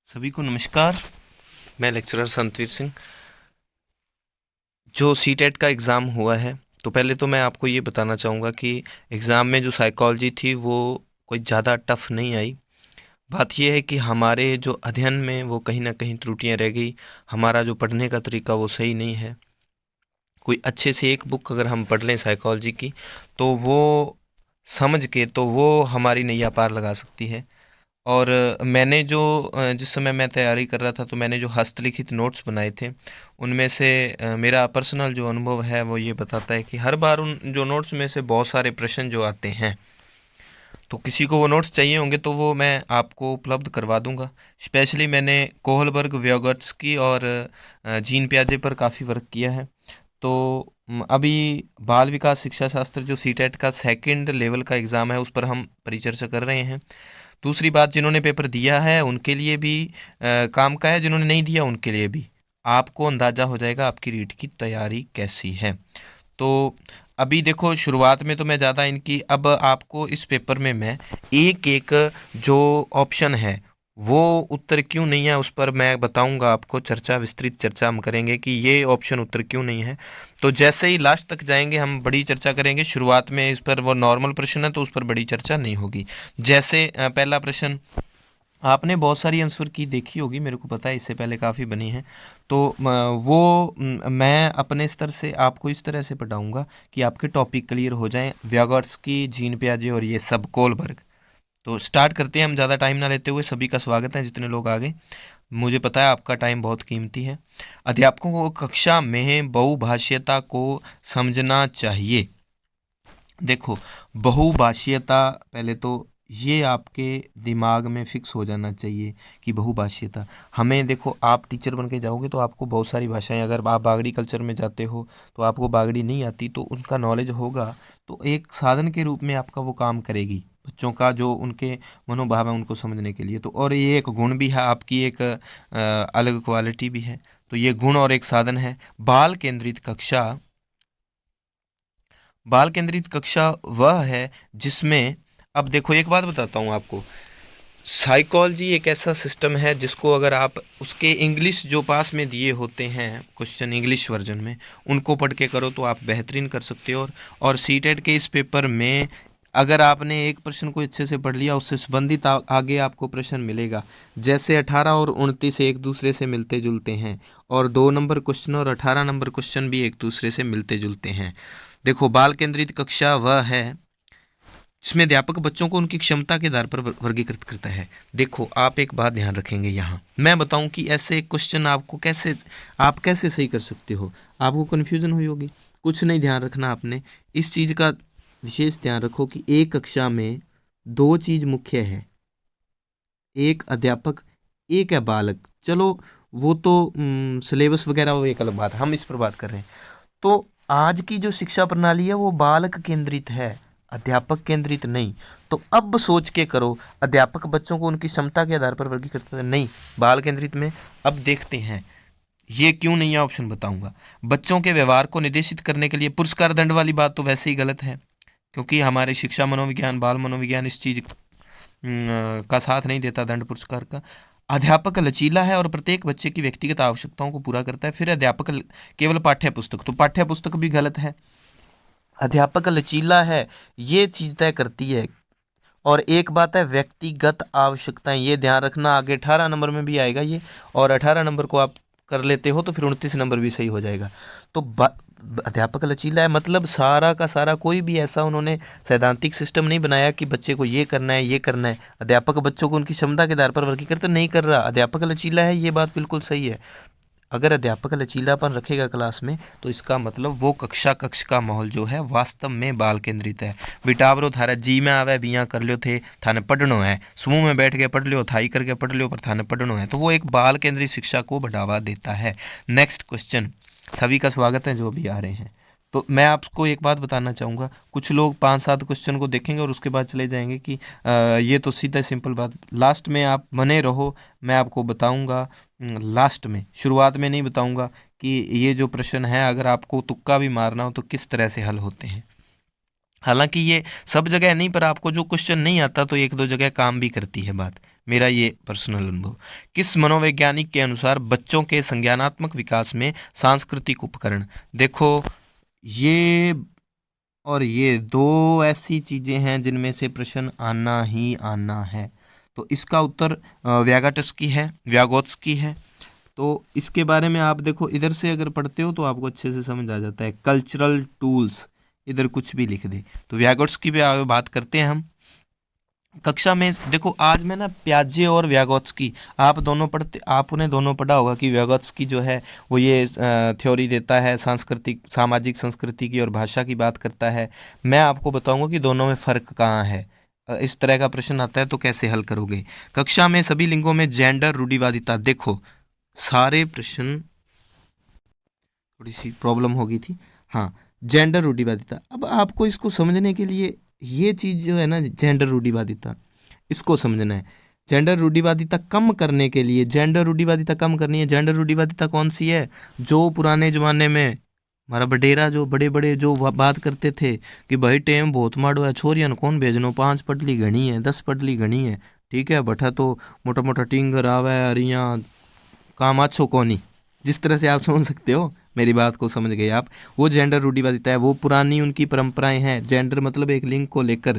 सभी को नमस्कार। मैं लेक्चरर संतवीर सिंह। जो सीटेट का एग्ज़ाम हुआ है, तो पहले तो मैं आपको ये बताना चाहूँगा कि एग्ज़ाम में जो साइकोलॉजी थी वो कोई ज़्यादा टफ नहीं आई। बात ये है कि हमारे जो अध्ययन में वो कहीं न कहीं त्रुटियाँ रह गई। हमारा जो पढ़ने का तरीका वो सही नहीं है। कोई अच्छे से एक बुक अगर हम पढ़ लें साइकोलॉजी की, तो वो समझ के तो वो हमारी नैया पार लगा सकती है। और मैंने जो जिस समय मैं तैयारी कर रहा था, तो मैंने जो हस्तलिखित नोट्स बनाए थे, उनमें से मेरा पर्सनल जो अनुभव है वो ये बताता है कि हर बार उन जो नोट्स में से बहुत सारे प्रश्न जो आते हैं, तो किसी को वो नोट्स चाहिए होंगे तो वो मैं आपको उपलब्ध करवा दूंगा। स्पेशली मैंने कोहलबर्ग, व्योगट्स्की और जीन पियाजे पर काफ़ी वर्क किया है। तो अभी बाल विकास शिक्षा शास्त्र जो सीटेट का सेकंड लेवल का एग्ज़ाम है, उस पर हम परिचर्चा कर रहे हैं। दूसरी बात, जिन्होंने पेपर दिया है उनके लिए भी काम का है, जिन्होंने नहीं दिया उनके लिए भी। आपको अंदाज़ा हो जाएगा आपकी रीट की तैयारी कैसी है। तो अभी देखो, शुरुआत में तो मैं ज़्यादा इनकी, अब आपको इस पेपर में मैं एक एक जो ऑप्शन है वो उत्तर क्यों नहीं है उस पर मैं बताऊंगा आपको। विस्तृत चर्चा हम करेंगे कि ये ऑप्शन उत्तर क्यों नहीं है। तो जैसे ही लास्ट तक जाएंगे हम बड़ी चर्चा करेंगे। शुरुआत में इस पर वो नॉर्मल प्रश्न है तो उस पर बड़ी चर्चा नहीं होगी। जैसे पहला प्रश्न, आपने बहुत सारी आंसर की देखी होगी, मेरे को पता है, इससे पहले काफ़ी बनी है। तो मैं अपने स्तर से आपको इस तरह से पढ़ाऊंगा कि आपके टॉपिक क्लियर हो जाएं। व्यागोट्स्की, जीन पियाजे और ये सब कोलबर्ग। तो स्टार्ट करते हैं हम ज़्यादा टाइम ना लेते हुए। सभी का स्वागत है जितने लोग आ गए। मुझे पता है आपका टाइम बहुत कीमती है। अध्यापकों को कक्षा में बहुभाषीयता को समझना चाहिए। देखो, बहुभाषीयता पहले तो ये आपके दिमाग में फिक्स हो जाना चाहिए कि बहुभाषीयता हमें, देखो, आप टीचर बन के जाओगे तो आपको बहुत सारी भाषाएं, अगर आप बागड़ी कल्चर में जाते हो तो आपको बागड़ी नहीं आती तो उनका नॉलेज होगा, तो एक साधन के रूप में आपका वो काम करेगी बच्चों का जो उनके मनोभाव है उनको समझने के लिए। तो और ये एक गुण भी है आपकी, एक अलग क्वालिटी भी है। तो ये गुण और एक साधन है। बाल केंद्रित कक्षा, बाल केंद्रित कक्षा वह है जिसमें, अब देखो एक बात बताता हूँ आपको, साइकोलॉजी एक ऐसा सिस्टम है जिसको अगर आप उसके इंग्लिश जो पास में दिए होते हैं क्वेश्चन इंग्लिश वर्जन में, उनको पढ़ के करो तो आप बेहतरीन कर सकते हो। और सीटेट के इस पेपर में अगर आपने एक प्रश्न को अच्छे से पढ़ लिया, उससे संबंधित आगे आपको प्रश्न मिलेगा। जैसे 18 और 29 एक दूसरे से मिलते जुलते हैं, और 2 नंबर क्वेश्चन और 18 नंबर क्वेश्चन भी एक दूसरे से मिलते जुलते हैं। देखो, बाल केंद्रित कक्षा वह है जिसमें अध्यापक बच्चों को उनकी क्षमता के आधार पर वर्गीकृत करता है। देखो, आप एक बात ध्यान रखेंगे, यहाँ मैं बताऊं कि ऐसे क्वेश्चन आपको कैसे, आप कैसे सही कर सकते हो। आपको कन्फ्यूजन हुई होगी, कुछ नहीं, ध्यान रखना आपने इस चीज़ का विशेष ध्यान रखो कि एक कक्षा में दो चीज़ मुख्य है, एक अध्यापक, एक है बालक। चलो, वो तो सिलेबस वगैरह वो एक अलग बात है, हम इस पर बात कर रहे हैं। तो आज की जो शिक्षा प्रणाली है वो बालक केंद्रित है, अध्यापक केंद्रित नहीं। तो अब सोच के करो, अध्यापक बच्चों को उनकी क्षमता के आधार पर वर्गीकृत करते हैं, नहीं, बाल केंद्रित में। अब देखते हैं ये क्यों नहीं है, ऑप्शन बताऊंगा। बच्चों के व्यवहार को निर्देशित करने के लिए पुरस्कार दंड वाली बात तो वैसे ही गलत है, क्योंकि हमारे शिक्षा मनोविज्ञान, बाल मनोविज्ञान इस चीज का साथ नहीं देता दंड पुरस्कार का। अध्यापक लचीला है और प्रत्येक बच्चे की व्यक्तिगत आवश्यकताओं को पूरा करता है। फिर अध्यापक केवल पाठ्य पुस्तक, तो पाठ्य पुस्तक भी गलत है। अध्यापक लचीला है, ये चीज तय करती है। और एक बात है, व्यक्तिगत आवश्यकताएं, ये ध्यान रखना, आगे 18 नंबर में भी आएगा ये। और 18 नंबर को आप कर लेते हो तो फिर 29 नंबर भी सही हो जाएगा। तो अध्यापक लचीला है मतलब सारा का सारा, कोई भी ऐसा उन्होंने सैद्धांतिक सिस्टम नहीं बनाया कि बच्चे को ये करना है ये करना है। अध्यापक बच्चों को उनकी क्षमता के आधार पर वर्गीकृत नहीं कर रहा, अध्यापक लचीला है, ये बात बिल्कुल सही है। अगर अध्यापक लचीलापन रखेगा क्लास में, तो इसका मतलब वो कक्ष का माहौल जो है वास्तव में बाल केंद्रित है। बिटावरो थारा जी में आवे बिया कर लियो थे, थाने पढ़नो है, समूह में बैठ के पढ़ लियो, थाई करके पढ़ लियो, पर थाने पढ़नो है। तो वो एक बाल केंद्रित शिक्षा को बढ़ावा देता है। नेक्स्ट क्वेश्चन, सभी का स्वागत है जो भी आ रहे हैं। तो मैं आपको एक बात बताना चाहूँगा, कुछ लोग 5-7 क्वेश्चन को देखेंगे और उसके बाद चले जाएंगे कि ये तो सीधा सिंपल बात। लास्ट में आप बने रहो, मैं आपको बताऊंगा लास्ट में, शुरुआत में नहीं बताऊंगा कि ये जो प्रश्न है अगर आपको तुक्का भी मारना हो तो किस तरह से हल होते हैं। हालांकि ये सब जगह नहीं, पर आपको जो क्वेश्चन नहीं आता तो एक दो जगह काम भी करती है बात। मेरा ये पर्सनल अनुभव। किस मनोवैज्ञानिक के अनुसार बच्चों के संज्ञानात्मक विकास में सांस्कृतिक उपकरण? देखो, ये और ये दो ऐसी चीजें हैं जिनमें से प्रश्न आना ही आना है। तो इसका उत्तर व्यागाटस्की है, व्यागोत्स्की है। तो इसके बारे में आप देखो, इधर से अगर पढ़ते हो तो आपको अच्छे से समझ आ जाता है। कल्चरल टूल्स, इधर कुछ भी लिख दे तो व्यागोत्स्की पे आगे बात करते हैं हम। कक्षा में देखो, आज मैं ना प्याजे और व्यागोत्स्की, आप दोनों पढ़ते, आपने दोनों पढ़ा होगा कि व्यागोत्स्की जो है वो ये थ्योरी देता है, सांस्कृतिक सामाजिक संस्कृति की और भाषा की बात करता है। मैं आपको बताऊंगा कि दोनों में फ़र्क कहाँ है। इस तरह का प्रश्न आता है तो कैसे हल करोगे। कक्षा में सभी लिंगों में जेंडर रूढ़िवादिता, देखो सारे प्रश्न, थोड़ी सी प्रॉब्लम हो गई थी। हाँ, जेंडर रूढ़िवादिता। अब आपको इसको समझने के लिए ये चीज़ जो है ना, जेंडर रूढ़िवादिता, इसको समझना है। जेंडर रूढ़िवादिता कम करने के लिए, जेंडर रूढ़िवादिता कम करनी है। जेंडर रूढ़िवादिता कौन सी है? जो पुराने ज़माने में हमारा बडेरा जो बड़े बड़े जो बात करते थे कि भाई टेम बहुत माड़ो है, छोरियन कौन भेजनो, 5 पटली घनी है, 10 पटली घनी है, ठीक है बठा तो मोटा मोटा टिंगर आवे और यहाँ काम अच्छो कोनी। जिस तरह से आप समझ सकते हो, मेरी बात को समझ गए आप। वो जेंडर रूढ़िवादिता है, वो पुरानी उनकी परंपराएं हैं। जेंडर मतलब एक लिंग को लेकर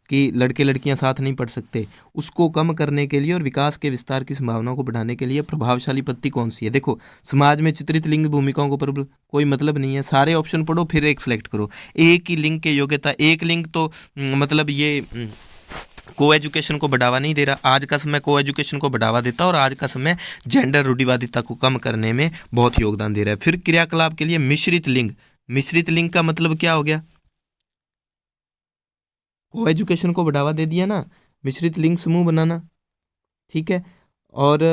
कि लड़के लड़कियां साथ नहीं पढ़ सकते, उसको कम करने के लिए और विकास के विस्तार की संभावनाओं को बढ़ाने के लिए प्रभावशाली पद्धति कौन सी है? देखो, समाज में चित्रित लिंग भूमिकाओं को पर कोई मतलब नहीं है। सारे ऑप्शन पढ़ो फिर एक सेलेक्ट करो। एक ही लिंग के योग्यता, एक लिंग तो मतलब ये को एजुकेशन को बढ़ावा नहीं दे रहा। आज का समय को एजुकेशन को बढ़ावा देता है और आज का समय जेंडर रूढ़िवादिता को कम करने में बहुत योगदान दे रहा है। फिर क्रियाकलाप के लिए मिश्रित लिंग, मिश्रित लिंग का मतलब क्या हो गया? को एजुकेशन को बढ़ावा दे दिया ना, मिश्रित लिंग समूह बनाना, ठीक है। और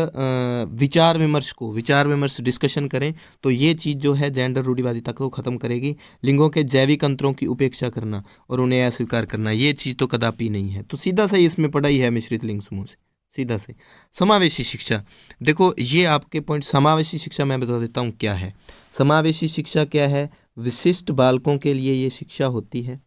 विचार विमर्श डिस्कशन करें तो ये चीज़ जो है जेंडर रूढ़िवादिता को ख़त्म करेगी। लिंगों के जैविक अंतरों की उपेक्षा करना और उन्हें अस्वीकार करना, ये चीज़ तो कदापि नहीं है। तो सीधा सही इसमें पढ़ा ही है मिश्रित लिंग समूह से, सीधा से। समावेशी शिक्षा, देखो ये आपके पॉइंट। समावेशी शिक्षा मैं बता देता हूँ क्या है। समावेशी शिक्षा क्या है? विशिष्ट बालकों के लिए ये शिक्षा होती है।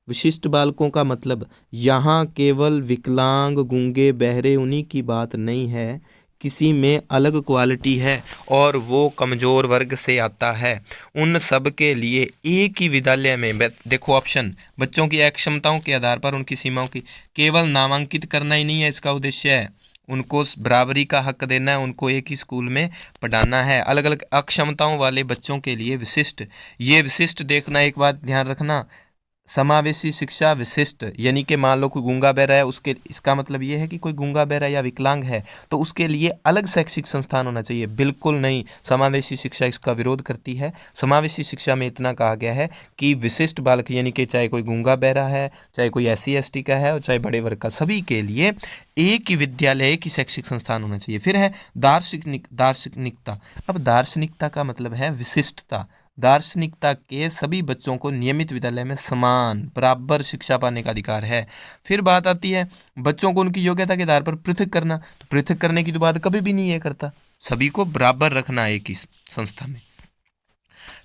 विशिष्ट बालकों का मतलब यहाँ केवल विकलांग, गूंगे, बहरे उन्हीं की बात नहीं है। किसी में अलग क्वालिटी है और वो कमज़ोर वर्ग से आता है, उन सब के लिए एक ही विद्यालय में देखो ऑप्शन, बच्चों की अक्षमताओं के आधार पर उनकी सीमाओं की केवल नामांकित करना ही नहीं है इसका उद्देश्य है, उनको बराबरी का हक देना है, उनको एक ही स्कूल में पढ़ाना है। अलग अलग अक्षमताओं वाले बच्चों के लिए विशिष्ट, ये विशिष्ट देखना, एक बात ध्यान रखना, समावेशी शिक्षा विशिष्ट यानी कि मान लो कोई गूंगा बहरा है, उसके, इसका मतलब ये है कि कोई गूंगा बहरा या विकलांग है तो उसके लिए अलग शैक्षिक संस्थान होना चाहिए, बिल्कुल नहीं। समावेशी शिक्षा इसका विरोध करती है। समावेशी शिक्षा में इतना कहा गया है कि विशिष्ट बालक यानी कि चाहे कोई गूंगा बहरा है, चाहे कोई SC ST का है और चाहे बड़े वर्ग का, सभी के लिए एक ही विद्यालय, एक ही शैक्षिक संस्थान होना चाहिए। फिर है दार्शनिकता। अब दार्शनिकता का मतलब है विशिष्टता। दार्शनिकता के सभी बच्चों को नियमित विद्यालय में समान बराबर शिक्षा पाने का अधिकार है। फिर बात आती है बच्चों को उनकी योग्यता के आधार पर पृथक करना, तो पृथक करने की तो बात कभी भी नहीं ये करता, सभी को बराबर रखना एक ही संस्था में।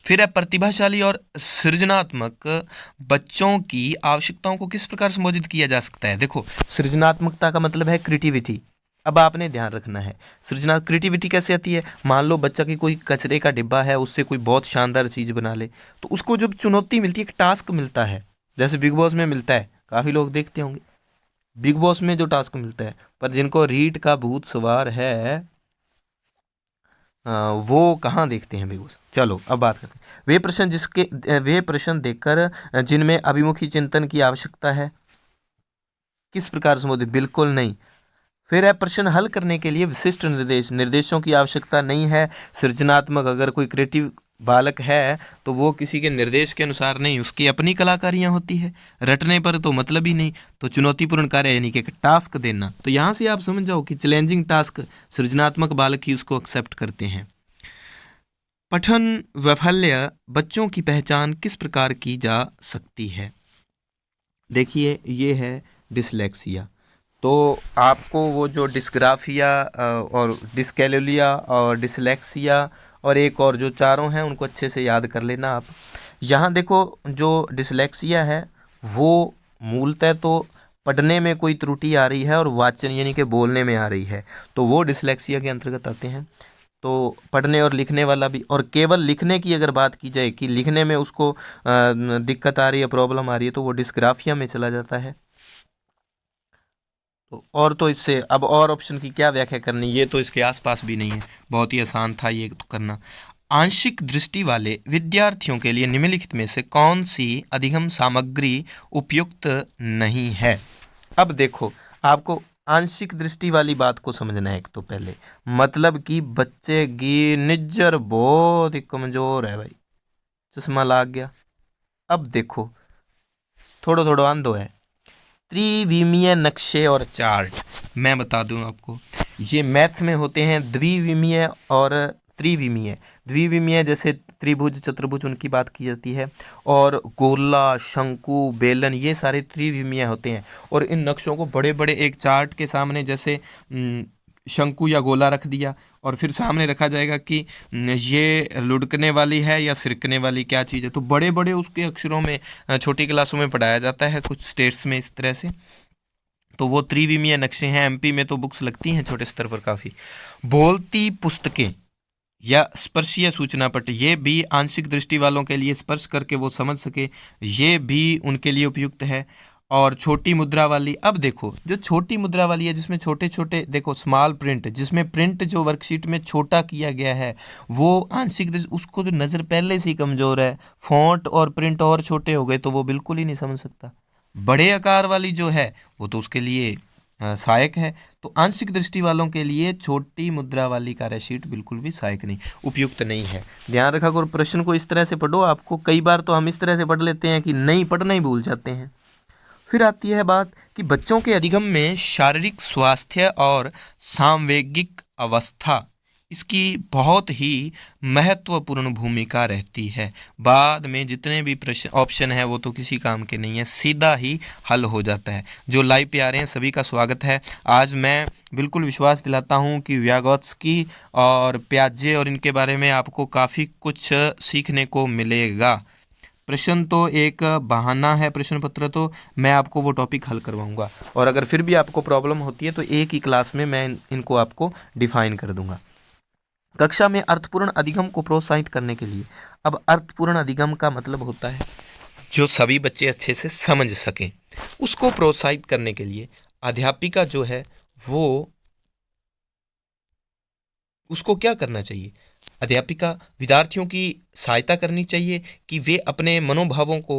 फिर है प्रतिभाशाली और सृजनात्मक बच्चों की आवश्यकताओं को किस प्रकार संबोधित किया जा सकता है? देखो, सृजनात्मकता का मतलब है क्रिएटिविटी। अब आपने ध्यान रखना है, सृजना क्रिएटिविटी कैसे आती है? मान लो बच्चा की कोई कचरे का डिब्बा है, उससे कोई बहुत शानदार चीज़ बना ले, तो उसको जब चुनौती मिलती है, एक टास्क मिलता है, जैसे बिग बॉस में मिलता है, काफ़ी लोग देखते होंगे बिग बॉस में जो टास्क मिलता है, पर जिनको रीट का भूत सवार है वो कहाँ देखते हैं बिग बॉस। चलो अब बात करते हैं वे प्रश्न देखकर जिनमें अभिमुखी चिंतन की आवश्यकता है, किस प्रकार संबोधित? बिल्कुल नहीं। फिर है प्रश्न हल करने के लिए विशिष्ट निर्देशों की आवश्यकता नहीं है। सृजनात्मक अगर कोई क्रिएटिव बालक है तो वो किसी के निर्देश के अनुसार नहीं, उसकी अपनी कलाकारियाँ होती है, रटने पर तो मतलब ही नहीं। तो चुनौतीपूर्ण कार्य यानी कि टास्क देना, तो यहाँ से आप समझ जाओ कि चैलेंजिंग टास्क सृजनात्मक बालक ही उसको एक्सेप्ट करते हैं। पठन वैफल्य बच्चों की पहचान किस प्रकार की जा सकती है? देखिए ये है डिसलेक्सिया। तो आपको वो जो डिस्ग्राफिया और डिस्कैलोलिया और डिसलेक्सिया और एक और जो चारों हैं उनको अच्छे से याद कर लेना आप। यहाँ देखो जो डिसलेक्सिया है वो मूलतः तो पढ़ने में कोई त्रुटि आ रही है और वाचन यानी कि बोलने में आ रही है, तो वो डिसलेक्सिया के अंतर्गत आते हैं। तो पढ़ने और लिखने वाला भी, और केवल लिखने की अगर बात की जाए कि लिखने में उसको दिक्कत आ रही है, प्रॉब्लम आ रही है, तो वो डिस्ग्राफिया में चला जाता है। तो और तो इससे अब और ऑप्शन की क्या व्याख्या करनी, ये तो इसके आसपास भी नहीं है, बहुत ही आसान था ये तो करना। आंशिक दृष्टि वाले विद्यार्थियों के लिए निम्नलिखित में से कौन सी अधिगम सामग्री उपयुक्त नहीं है। अब देखो, आपको आंशिक दृष्टि वाली बात को समझना है। एक तो पहले मतलब कि बच्चे की निज्जर बहुत ही कमजोर है भाई, चश्मा लाग गया। अब देखो थोड़ा थोड़ा अंधो है। त्रिविमीय नक्शे और चार्ट मैं बता दूं आपको, ये मैथ में होते हैं द्विविमीय और त्रिविमीय। द्विविमीय जैसे त्रिभुज चतुर्भुज उनकी बात की जाती है, और गोला शंकु बेलन ये सारे त्रिविमीय होते हैं। और इन नक्शों को बड़े बड़े एक चार्ट के सामने जैसे शंकु या गोला रख दिया, और फिर सामने रखा जाएगा कि ये लुढ़कने वाली है या सिरकने वाली क्या चीज़ है, तो बड़े बड़े उसके अक्षरों में छोटी क्लासों में पढ़ाया जाता है कुछ स्टेट्स में इस तरह से। तो वो त्रिविमीय नक्शे हैं। एमपी में तो बुक्स लगती हैं छोटे स्तर पर काफ़ी। बोलती पुस्तकें या स्पर्शीय सूचना पट, ये भी आंशिक दृष्टि वालों के लिए स्पर्श करके वो समझ सके, ये भी उनके लिए उपयुक्त है। और छोटी मुद्रा वाली, अब देखो जो छोटी मुद्रा वाली है जिसमें छोटे छोटे, देखो स्मॉल प्रिंट, जिसमें प्रिंट जो वर्कशीट में छोटा किया गया है, वो आंशिक दृष्टि, उसको जो नज़र पहले से ही कमज़ोर है, फॉन्ट और प्रिंट और छोटे हो गए तो वो बिल्कुल ही नहीं समझ सकता। बड़े आकार वाली जो है वो तो उसके लिए सहायक है। तो आंशिक दृष्टि वालों के लिए छोटी मुद्रा वाली कार्यशीट बिल्कुल भी सहायक नहीं, उपयुक्त नहीं है। ध्यान रखा करो, प्रश्न को इस तरह से पढ़ो। आपको कई बार तो हम इस तरह से पढ़ लेते हैं कि नहीं पढ़ना ही भूल जाते हैं। फिर आती है बात कि बच्चों के अधिगम में शारीरिक स्वास्थ्य और सांवेगिक अवस्था, इसकी बहुत ही महत्वपूर्ण भूमिका रहती है। बाद में जितने भी प्रश्न ऑप्शन है वो तो किसी काम के नहीं है, सीधा ही हल हो जाता है। जो लाइव पे आ रहे हैं सभी का स्वागत है। आज मैं बिल्कुल विश्वास दिलाता हूँ कि व्यागोत्स्की और प्याजे और इनके बारे में आपको काफ़ी कुछ सीखने को मिलेगा। प्रश्न तो एक बहाना है प्रश्न पत्र, तो मैं आपको वो टॉपिक हल करवाऊंगा, और अगर फिर भी आपको प्रॉब्लम होती है तो एक ही क्लास में मैं इनको आपको डिफाइन कर दूंगा। कक्षा में अर्थपूर्ण अधिगम को प्रोत्साहित करने के लिए, अब अर्थपूर्ण अधिगम का मतलब होता है जो सभी बच्चे अच्छे से समझ सकें, उसको प्रोत्साहित करने के लिए अध्यापिका जो है वो, उसको क्या करना चाहिए, अध्यापिका विद्यार्थियों की सहायता करनी चाहिए कि वे अपने मनोभावों को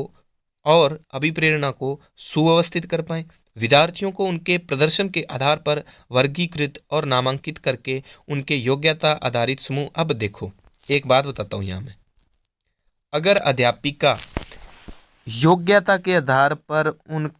और अभिप्रेरणा को सुव्यवस्थित कर पाएं। विद्यार्थियों को उनके प्रदर्शन के आधार पर वर्गीकृत और नामांकित करके उनके योग्यता आधारित समूह, अब देखो एक बात बताता हूँ यहाँ मैं, अगर अध्यापिका योग्यता के आधार पर उनको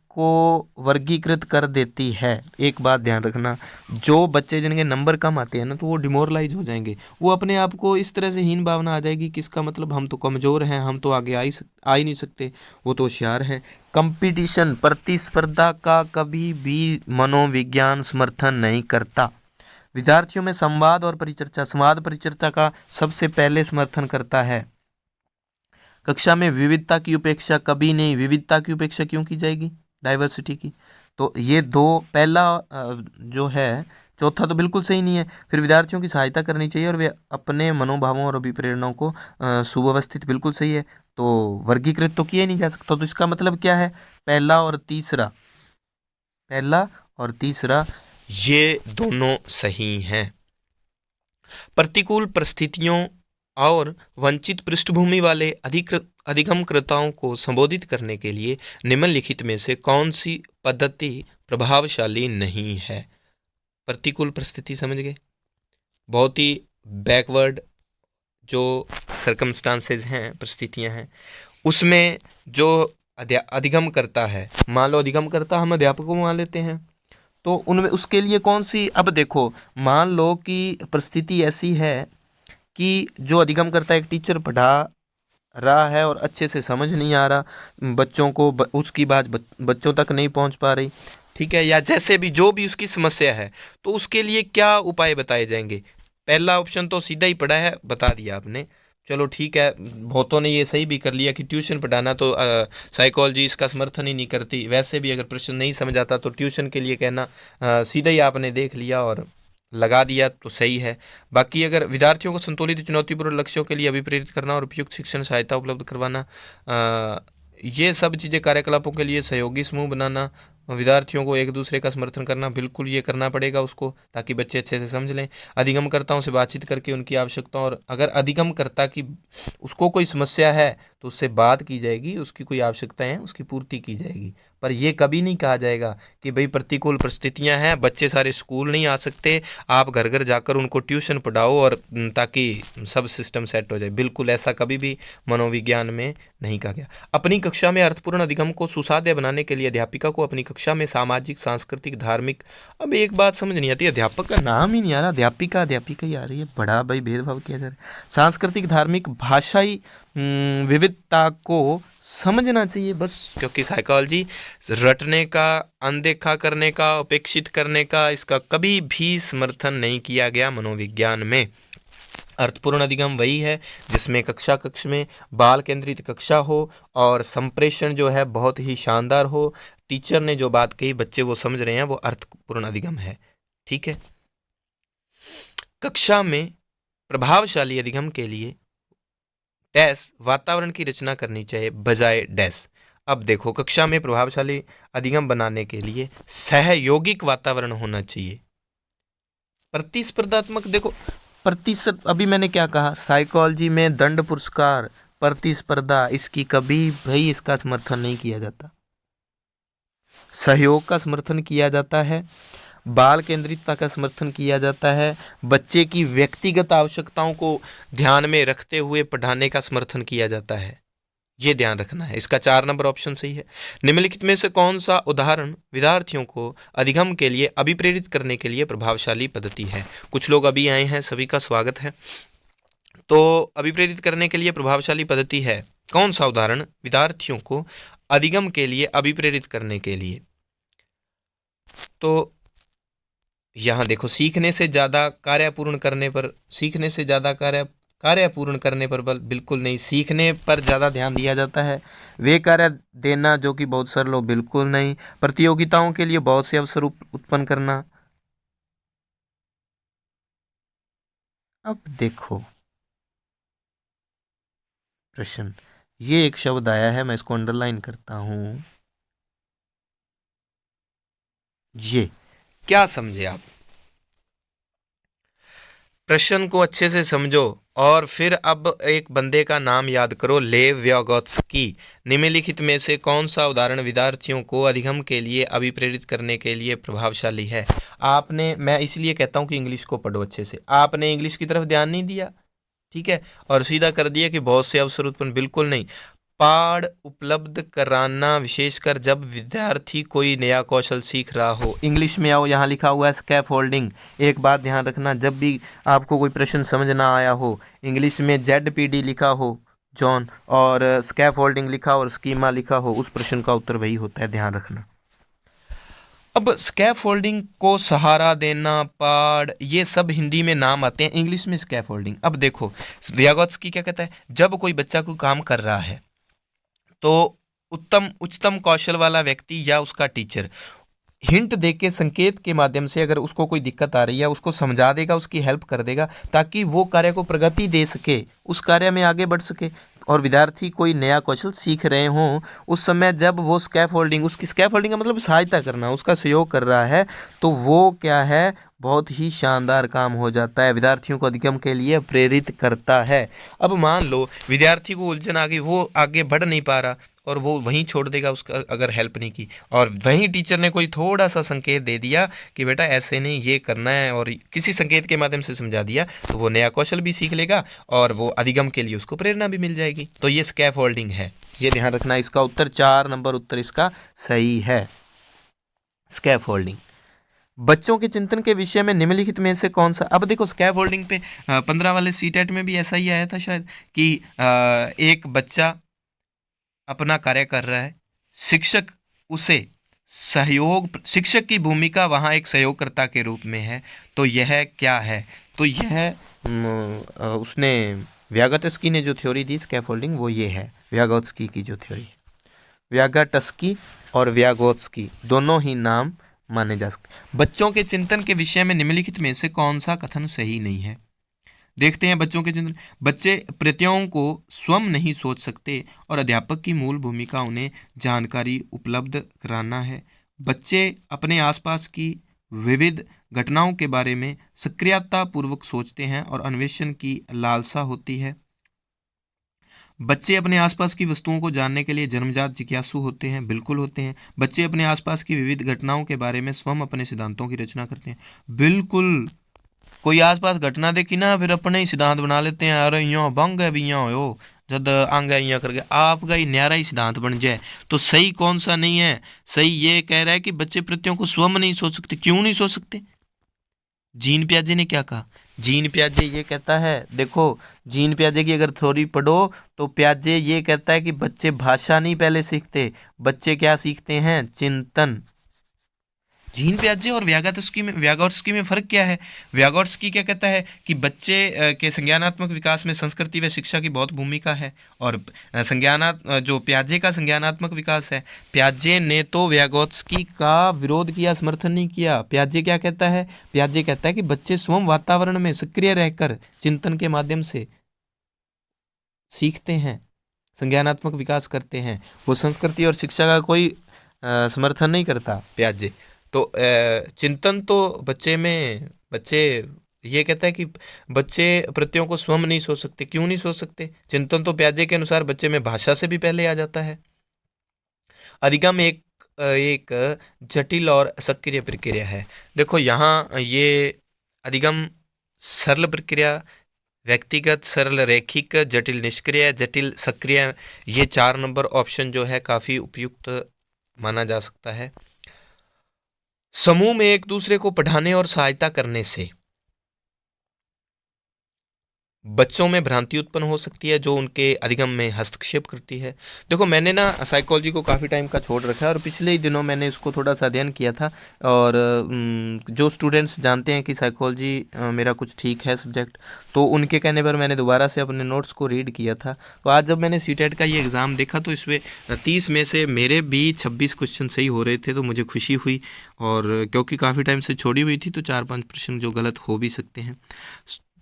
वर्गीकृत कर देती है, एक बात ध्यान रखना, जो बच्चे जिनके नंबर कम आते हैं ना तो वो डिमोरलाइज हो जाएंगे, वो अपने आप को इस तरह से हीन भावना आ जाएगी कि इसका मतलब हम तो कमज़ोर हैं, हम तो आगे आ ही नहीं सकते, वो तो होशियार हैं। कंपटीशन प्रतिस्पर्धा का कभी भी मनोविज्ञान समर्थन नहीं करता। विद्यार्थियों में संवाद परिचर्चा का सबसे पहले समर्थन करता है। कक्षा में विविधता की उपेक्षा कभी नहीं, विविधता की उपेक्षा क्यों की जाएगी, डाइवर्सिटी की। तो ये दो, पहला जो है, चौथा तो बिल्कुल सही नहीं है। फिर विद्यार्थियों की सहायता करनी चाहिए और वे अपने मनोभावों और अभिप्रेरणाओं को सुव्यवस्थित, बिल्कुल सही है। तो वर्गीकृत तो किया ही नहीं जा सकता, तो इसका मतलब क्या है, पहला और तीसरा, पहला और तीसरा ये दोनों सही हैं। प्रतिकूल परिस्थितियों और वंचित पृष्ठभूमि वाले अधिगमकर्ताओं को संबोधित करने के लिए निम्नलिखित में से कौन सी पद्धति प्रभावशाली नहीं है। प्रतिकूल परिस्थिति समझ गए, बहुत ही बैकवर्ड जो सर्कमस्टांसेस हैं, परिस्थितियां हैं, उसमें जो अधिगम करता है, मान लो अधिगम करता हम अध्यापकों को मान लेते हैं, तो उनमें उसके लिए कौन सी, अब देखो मान लो कि परिस्थिति ऐसी है कि जो अधिगम करता है, एक टीचर पढ़ा रहा है और अच्छे से समझ नहीं आ रहा बच्चों को, उसकी बात बच्चों तक नहीं पहुंच पा रही, ठीक है, या जैसे भी जो भी उसकी समस्या है, तो उसके लिए क्या उपाय बताए जाएंगे। पहला ऑप्शन तो सीधा ही पड़ा है, बता दिया आपने, चलो ठीक है, बहुतों ने ये सही भी कर लिया कि ट्यूशन पढ़ाना तो साइकोलॉजी इसका समर्थन ही नहीं करती। वैसे भी अगर प्रश्न नहीं समझ आता तो ट्यूशन के लिए कहना सीधा ही आपने देख लिया और लगा दिया तो सही है। बाकी अगर विद्यार्थियों को संतुलित चुनौतीपूर्ण लक्ष्यों के लिए अभिप्रेरित करना और उपयुक्त शिक्षण सहायता उपलब्ध करवाना, ये सब चीज़ें कार्यकलापों के लिए सहयोगी समूह बनाना, विद्यार्थियों को एक दूसरे का समर्थन करना, बिल्कुल ये करना पड़ेगा उसको, ताकि बच्चे अच्छे से समझ लें। अधिगमकर्ताओं से बातचीत करके उनकी आवश्यकताओं, और अगर अधिगमकर्ता की उसको कोई समस्या है तो उससे बात की जाएगी, उसकी कोई आवश्यकताएं हैं उसकी पूर्ति की जाएगी। पर यह कभी नहीं कहा जाएगा कि भाई प्रतिकूल परिस्थितियां हैं, बच्चे सारे स्कूल नहीं आ सकते, आप घर घर जाकर उनको ट्यूशन पढ़ाओ और ताकि सब सिस्टम सेट हो जाए। बिल्कुल ऐसा कभी भी मनोविज्ञान में नहीं कहा गया। अपनी कक्षा में अर्थपूर्ण अधिगम को सुसाध्य बनाने के लिए अध्यापिका को अपनी कक्षा में सामाजिक, सांस्कृतिक, धार्मिक, अब एक बात समझ नहीं आती, अध्यापक का नाम ही नहीं आ रहा, अध्यापिका अध्यापिका ही आ रही है, बड़ा भाई भेदभाव किया जा रहा है। सांस्कृतिक, धार्मिक, भाषाई विविधता को समझना चाहिए बस, क्योंकि साइकोलॉजी रटने का, अनदेखा करने का, उपेक्षित करने का, इसका कभी भी समर्थन नहीं किया गया मनोविज्ञान में। अर्थपूर्ण अधिगम वही है जिसमें कक्षा कक्ष में बाल केंद्रित कक्षा हो और संप्रेषण जो है बहुत ही शानदार हो। टीचर ने जो बात कही बच्चे वो समझ रहे हैं, वो अर्थपूर्ण अधिगम है। ठीक है, कक्षा में प्रभावशाली अधिगम के लिए डैश वातावरण की रचना करनी चाहिए बजाय डैश। अब देखो, कक्षा में प्रभावशाली अधिगम बनाने के लिए सहयोगिक वातावरण होना चाहिए। प्रतिस्पर्धात्मक, देखो प्रतिशत, अभी मैंने क्या कहा, साइकोलॉजी में दंड पुरस्कार, प्रतिस्पर्धा, इसकी कभी भाई इसका समर्थन नहीं किया जाता। सहयोग का समर्थन किया जाता है, बाल केंद्रितता का समर्थन किया जाता है, बच्चे की व्यक्तिगत आवश्यकताओं को ध्यान में रखते हुए पढ़ाने का समर्थन किया जाता है। ये ध्यान रखना है। इसका 4 नंबर ऑप्शन सही है। निम्नलिखित में से कौन सा उदाहरण विद्यार्थियों को अधिगम के लिए अभिप्रेरित करने के लिए प्रभावशाली पद्धति है? कुछ लोग अभी आए हैं, सभी का स्वागत है। तो अभिप्रेरित करने के लिए प्रभावशाली पद्धति है, कौन सा उदाहरण विद्यार्थियों को अधिगम के लिए अभिप्रेरित करने के लिए? तो यहाँ देखो, सीखने से ज़्यादा कार्य पूर्ण करने पर, सीखने से ज़्यादा कार्य पूर्ण करने पर बल बिल्कुल नहीं, सीखने पर ज़्यादा ध्यान दिया जाता है। वे कार्य देना जो कि बहुत सरल हो, बिल्कुल नहीं। प्रतियोगिताओं के लिए बहुत से अवसर उत्पन्न करना। अब देखो प्रश्न, ये एक शब्द आया है, मैं इसको अंडरलाइन करता हूं। ये क्या समझे आप? प्रश्न को अच्छे से समझो और फिर अब एक बंदे का नाम याद करो, लेव व्यागोत्स्की। निम्नलिखित में से कौन सा उदाहरण विद्यार्थियों को अधिगम के लिए अभिप्रेरित करने के लिए प्रभावशाली है? आपने, मैं इसलिए कहता हूँ कि इंग्लिश को पढ़ो अच्छे से, आपने इंग्लिश की तरफ ध्यान नहीं दिया, ठीक है, और सीधा कर दिया कि बहुत से अवसर उत्पन्न, बिल्कुल नहीं। पाठ उपलब्ध कराना, विशेषकर जब विद्यार्थी कोई नया कौशल सीख रहा हो। इंग्लिश में आओ, यहाँ लिखा हुआ है स्कैफ होल्डिंग। एक बात ध्यान रखना, जब भी आपको कोई प्रश्न समझ ना आया हो, इंग्लिश में ZPD लिखा हो जॉन, और स्कैफ होल्डिंग लिखा हो और स्कीमा लिखा हो, उस प्रश्न का उत्तर वही होता है, ध्यान रखना। अब स्कैफोल्डिंग को सहारा देना, पाड़, ये सब हिंदी में नाम आते हैं, इंग्लिश में स्कैफोल्डिंग। अब देखो व्यागोत्स्की क्या कहता है, जब कोई बच्चा कोई काम कर रहा है तो उच्चतम कौशल वाला व्यक्ति या उसका टीचर हिंट देके, संकेत के माध्यम से अगर उसको कोई दिक्कत आ रही है उसको समझा देगा, उसकी हेल्प कर देगा, ताकि वो कार्य को प्रगति दे सके, उस कार्य में आगे बढ़ सके। और विद्यार्थी कोई नया कौशल सीख रहे हों, उस समय जब वो स्कैफ होल्डिंग, उसकी स्कैफ होल्डिंग का मतलब सहायता करना, उसका सहयोग कर रहा है, तो वो क्या है, बहुत ही शानदार काम हो जाता है, विद्यार्थियों को अधिगम के लिए प्रेरित करता है। अब मान लो विद्यार्थी को उलझन आ गई, वो आगे बढ़ नहीं पा रहा और वो वहीं छोड़ देगा उसका, अगर हेल्प नहीं की, और वहीं टीचर ने कोई थोड़ा सा संकेत दे दिया कि बेटा ऐसे नहीं, ये करना है, और किसी संकेत के माध्यम से समझा दिया, तो वो नया कौशल भी सीख लेगा और वो अधिगम के लिए उसको प्रेरणा भी मिल जाएगी। तो ये स्कैफोल्डिंग है, ये ध्यान रखना। इसका उत्तर 4 नंबर उत्तर इसका सही है, स्कैफोल्डिंग। बच्चों के चिंतन के विषय में निम्नलिखित में से कौन सा, अब देखो स्कैफोल्डिंग पे 15 वाले सीटेट में भी ऐसा ही आया था शायद, कि एक बच्चा अपना कार्य कर रहा है, शिक्षक उसे सहयोग, शिक्षक की भूमिका वहाँ एक सहयोगकर्ता के रूप में है, तो यह क्या है? तो यह उसने व्यागोत्स्की ने जो थ्योरी दी स्कैफोल्डिंग वो ये है, व्यागोत्स्की की जो थ्योरी। व्यागोत्स्की और व्यागोत्स्की दोनों ही नाम माने जा सकते। बच्चों के चिंतन के विषय में निम्नलिखित में से कौन सा कथन सही नहीं है? देखते हैं बच्चों के चिंतन। बच्चे प्रत्ययों को स्वयं नहीं सोच सकते और अध्यापक की मूल भूमिका उन्हें जानकारी उपलब्ध कराना है। बच्चे अपने आसपास की विविध घटनाओं के बारे में सक्रियता पूर्वक सोचते हैं और अन्वेषण की लालसा होती है। बच्चे अपने आसपास की वस्तुओं को जानने के लिए जन्मजात जिज्ञासु होते हैं, बिल्कुल होते हैं। बच्चे अपने आसपास की विविध घटनाओं के बारे में स्वयं अपने सिद्धांतों की रचना करते हैं, बिल्कुल। कोई आसपास घटना देखी ना, फिर अपने ही सिद्धांत बना लेते हैं, अरे यूँ बंग है भी यूँ हो, जब आंगा यूँ करके आपका ही न्यारा ही सिद्धांत बन जाए। तो सही कौन सा नहीं है? सही ये कह रहा है कि बच्चे प्रत्ययों को स्वयं नहीं सोच सकते। क्यों नहीं सोच सकते? जीन पियाजे ने क्या कहा? जीन पियाजे ये कहता है, देखो जीन पियाजे की अगर थ्योरी पढ़ो तो पियाजे ये कहता है कि बच्चे भाषा नहीं पहले सीखते, बच्चे क्या सीखते हैं? चिंतन। जीन पियाजे और व्यागोत्स्की में फ़र्क क्या है? व्यागोत्स्की क्या कहता है कि बच्चे के संज्ञानात्मक विकास में संस्कृति व शिक्षा की बहुत भूमिका है, और जो पियाजे का संज्ञानात्मक विकास है, पियाजे ने तो व्यागोत्स्की का विरोध किया, समर्थन नहीं किया। पियाजे क्या कहता है? पियाजे कहता है कि बच्चे स्वयं वातावरण में सक्रिय रहकर चिंतन के माध्यम से सीखते हैं, संज्ञानात्मक विकास करते हैं। वो संस्कृति और शिक्षा का कोई समर्थन नहीं करता पियाजे। तो चिंतन तो बच्चे ये कहता है कि बच्चे प्रत्ययों को स्वयं नहीं सोच सकते। क्यों नहीं सोच सकते? चिंतन तो पियाजे के अनुसार बच्चे में भाषा से भी पहले आ जाता है। अधिगम एक जटिल और सक्रिय प्रक्रिया है। देखो यहाँ ये अधिगम सरल प्रक्रिया, व्यक्तिगत, सरल रैखिक, जटिल निष्क्रिय, जटिल सक्रिय, ये 4 नंबर ऑप्शन जो है काफ़ी उपयुक्त माना जा सकता है। समूह में एक दूसरे को पढ़ाने और सहायता करने से बच्चों में भ्रांति उत्पन्न हो सकती है जो उनके अधिगम में हस्तक्षेप करती है। देखो मैंने ना साइकोलॉजी को काफ़ी टाइम का छोड़ रखा है, और पिछले ही दिनों मैंने इसको थोड़ा सा अध्ययन किया था। और जो स्टूडेंट्स जानते हैं कि साइकोलॉजी मेरा कुछ ठीक है सब्जेक्ट, तो उनके कहने पर मैंने दोबारा से अपने नोट्स को रीड किया था। तो आज जब मैंने सीटेट का ये एग्ज़ाम देखा तो इसमें 30 में से मेरे भी 26 क्वेश्चन सही हो रहे थे, तो मुझे खुशी हुई। और क्योंकि काफ़ी टाइम से छोड़ी हुई थी तो 4-5 प्रश्न जो गलत हो भी सकते हैं।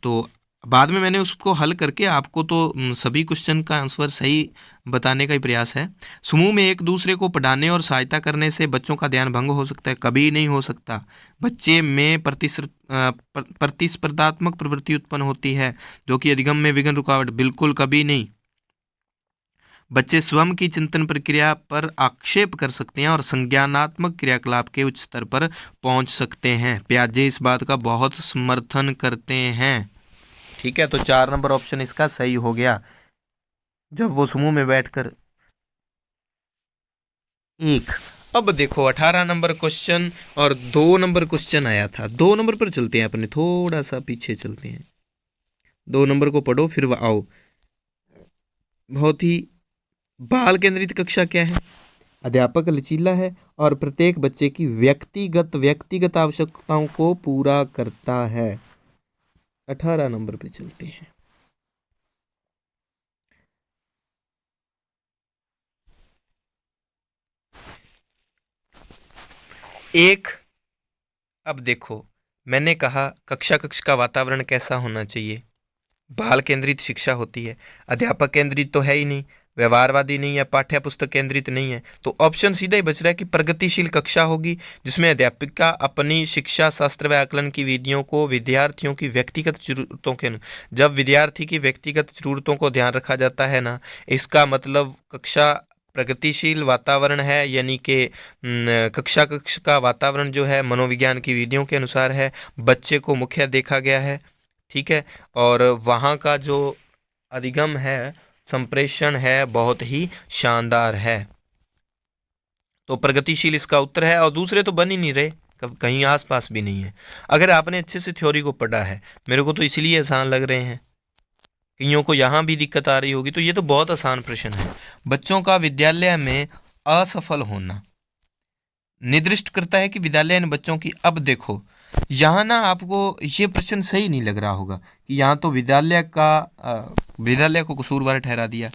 तो बाद में मैंने उसको हल करके आपको तो सभी क्वेश्चन का आंसर सही बताने का ही प्रयास है। समूह में एक दूसरे को पढ़ाने और सहायता करने से बच्चों का ध्यान भंग हो सकता है? कभी नहीं हो सकता। बच्चे में प्रतिस्पर्धात्मक प्रवृत्ति उत्पन्न होती है जो कि अधिगम में विघ्न, रुकावट, बिल्कुल कभी नहीं। बच्चे स्वयं की चिंतन प्रक्रिया पर आक्षेप कर सकते हैं और संज्ञानात्मक क्रियाकलाप के उच्च स्तर पर पहुंच सकते हैं। पियाजे इस बात का बहुत समर्थन करते हैं। ठीक है, तो 4 नंबर ऑप्शन इसका सही हो गया। जब वो समूह में बैठकर एक। अब देखो 18 नंबर क्वेश्चन और 2 नंबर क्वेश्चन आया था। 2 नंबर पर चलते हैं, अपने थोड़ा सा पीछे चलते हैं। 2 नंबर को पढ़ो फिर आओ। बहुत ही बाल केंद्रित कक्षा क्या है? अध्यापक लचीला है और प्रत्येक बच्चे की व्यक्तिगत आवश्यकताओं को पूरा करता है। 18 नंबर पे चलते हैं। एक, अब देखो मैंने कहा कक्षा का वातावरण कैसा होना चाहिए? बाल केंद्रित शिक्षा होती है। अध्यापक केंद्रित तो है ही नहीं, व्यवहारवादी नहीं है, पाठ्य पुस्तक केंद्रित नहीं है। तो ऑप्शन सीधा ही बच रहा है कि प्रगतिशील कक्षा होगी जिसमें अध्यापिका अपनी शिक्षा शास्त्र व आकलन की विधियों को विद्यार्थियों की व्यक्तिगत जरूरतों के जब विद्यार्थी की व्यक्तिगत जरूरतों को ध्यान रखा जाता है ना, इसका मतलब कक्षा प्रगतिशील वातावरण है। यानी कि कक्षा का वातावरण जो है मनोविज्ञान की विधियों के अनुसार है, बच्चे को मुख्य देखा गया है। ठीक है, और वहाँ का जो अधिगम है, संप्रेषण है, बहुत ही शानदार है। तो प्रगतिशील इसका उत्तर है, और दूसरे तो बन ही नहीं रहे, कहीं आसपास भी नहीं है। अगर आपने अच्छे से थ्योरी को पढ़ा है, मेरे को तो इसलिए आसान लग रहे हैं, कईयों को यहाँ भी दिक्कत आ रही होगी। तो ये तो बहुत आसान प्रश्न है। बच्चों का विद्यालय में असफल होना निर्दिष्ट करता है कि विद्यालय इन बच्चों की, अब देखो यहाँ ना आपको ये प्रश्न सही नहीं लग रहा होगा कि यहाँ तो विद्यालय को कसूरवार ठहरा दिया।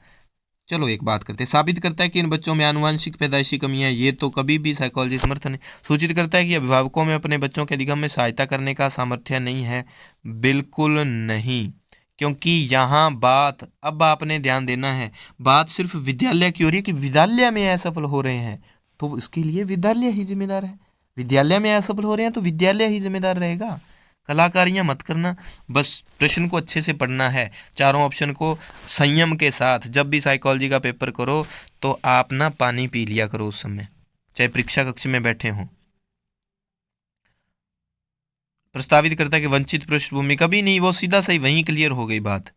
चलो एक बात करते हैं, साबित करता है कि इन बच्चों में आनुवंशिक पैदाइशी कमियां, ये तो कभी भी साइकोलॉजी समर्थन है। सूचित करता है कि अभिभावकों में अपने बच्चों के अधिगम में सहायता करने का सामर्थ्य नहीं है। बिल्कुल नहीं, क्योंकि यहाँ बात, अब आपने ध्यान देना है, बात सिर्फ विद्यालय की हो रही है कि विद्यालय में असफल हो रहे हैं तो इसके लिए विद्यालय ही जिम्मेदार है। विद्यालय में असफल हो रहे हैं तो विद्यालय ही जिम्मेदार रहेगा। कलाकारियाँ मत करना, बस प्रश्न को अच्छे से पढ़ना है, चारों ऑप्शन को संयम के साथ। जब भी साइकोलॉजी का पेपर करो तो आप ना पानी पी लिया करो उस समय, चाहे परीक्षा कक्ष में बैठे हों। प्रस्तावित करता है कि वंचित पृष्ठभूमि, कभी नहीं, वो सीधा सही वहीं क्लियर हो गई बात।